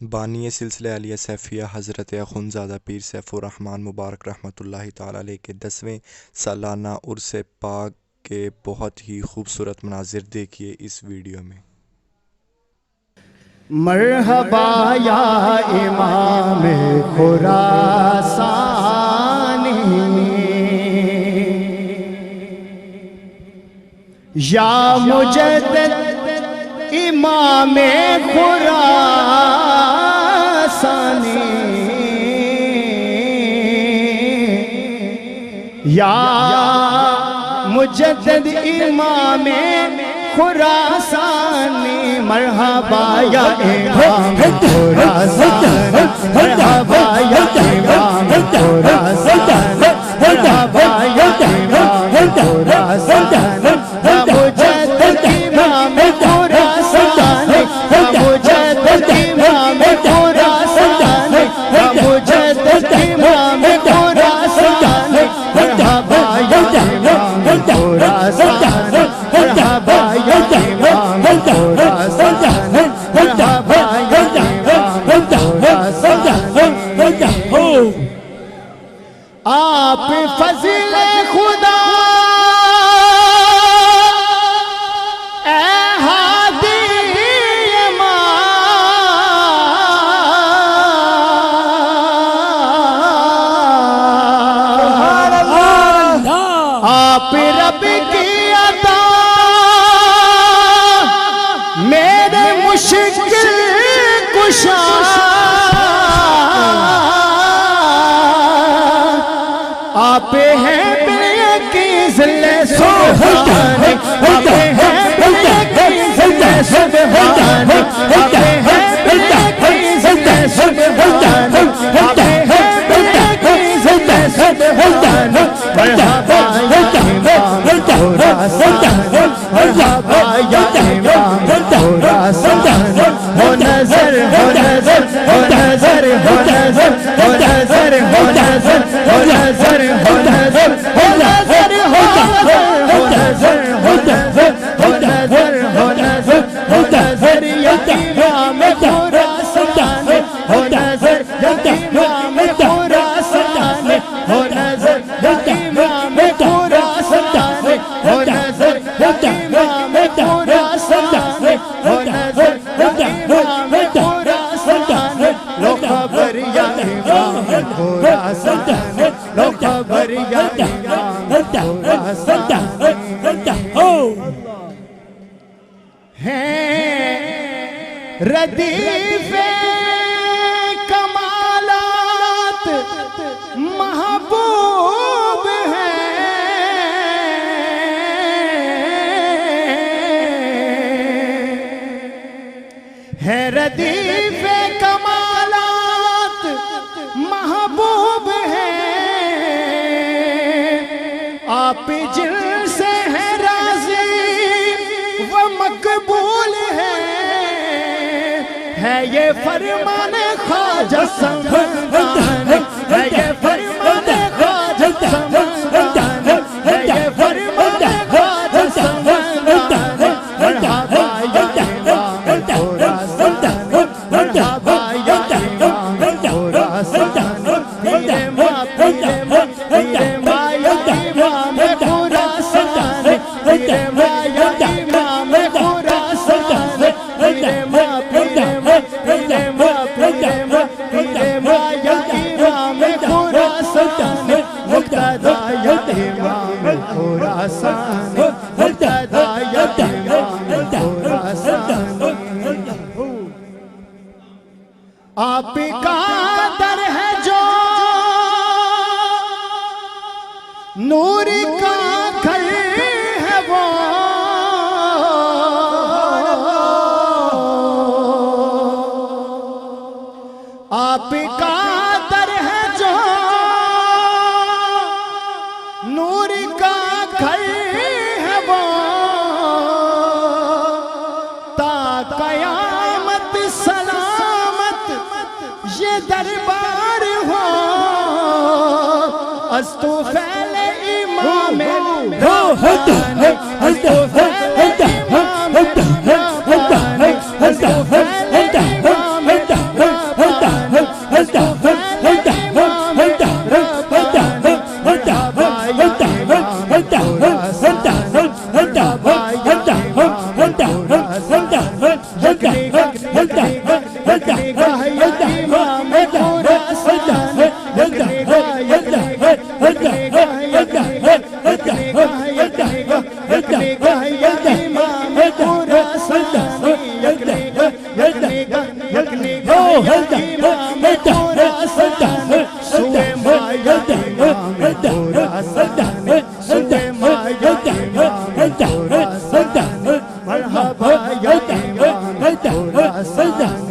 بانی سلسلہ علیہ سیفیہ حضرت اخندزادہ پیر سیف الرحمن مبارک رحمۃ اللہ تعالی علیہ کے 10ویں سالانہ عرس پاک کے بہت ہی خوبصورت مناظر دیکھیے اس ویڈیو میں۔ مرحبا یا امام خراسانی، یا مجدد امام خراسانی، یا مجدد امام خراسانی، مرحبا یا امام خراسانی، مرحبا یا امام خراسانی، مرحبا یا امام خراسانی، یا مجدد امام خراسانی، یا مجدد امام خراسانی، یا مجدد امام خراسانی، مرحبا یا امام خراسانی، مرحبا یا امام خراسانی، مرحبا یا امام خراسانی۔ آپ فضل خدا اے ہادی امام، آپ رب کی عطا میرے مشکل کشا، آپ ہیں بے ذل سبحان، آپ ہیں بے ذل سبحان، آپ ہیں بے ذل سبحان، آپ ہیں بے ذل سبحان، مرحبا یا امام خراسانی، مرحبا یا امام خراسانی، ہو نظر ہو نظر ہو نظر ہو نظر ہو نظر ہو نظر ہو نظر ہو نظر ہو نظر ہو نظر ہو نظر ہو نظر ہو نظر ہو نظر یا امام خراسانی، ہو نظر یا امام خراسانی، ہو نظر یا امام خراسانی، ہو نظر یا امام خراسانی، ہو نظر یا امام خراسانی، لو خبر یا امام خراسانی، لو خبر یا امام خراسانی، ہیں ردیف کمالات محبوب ہیں ردیف کمالات محبوب ہیں، آپ جن سے ہیں راضی وہ مقبول ہے یہ فرمان خواجہ سمدان، ہے یہ فرمان خواجہ سمدان، ہے یہ فرمان خواجہ سمدان، مرحبا یا امام خراسانی، مرحبا یا امام خراسانی، پیرے ماں پیرے ماں پیرے ماں یا امام خراسانی، پیرے ماں یا امام خراسانی، پیرے ماں پیرے ماں پیرے ماں پیرے ماں پیرے ماں یا امام خراسانی، مقتدیٰ یا امام خراسانی، مقتدیٰ یا امام خراسانی، آپ کا در ہے جو نور کا گھر ہے وہ، آپ کا در ہے جو نور کا گھر ہے وہ، تا قیامت سلامت یہ دربار ہو، استو فعل امام روحانی، استو فعل امام روحانی، استو فعل امام مرحبا یا امام خراسان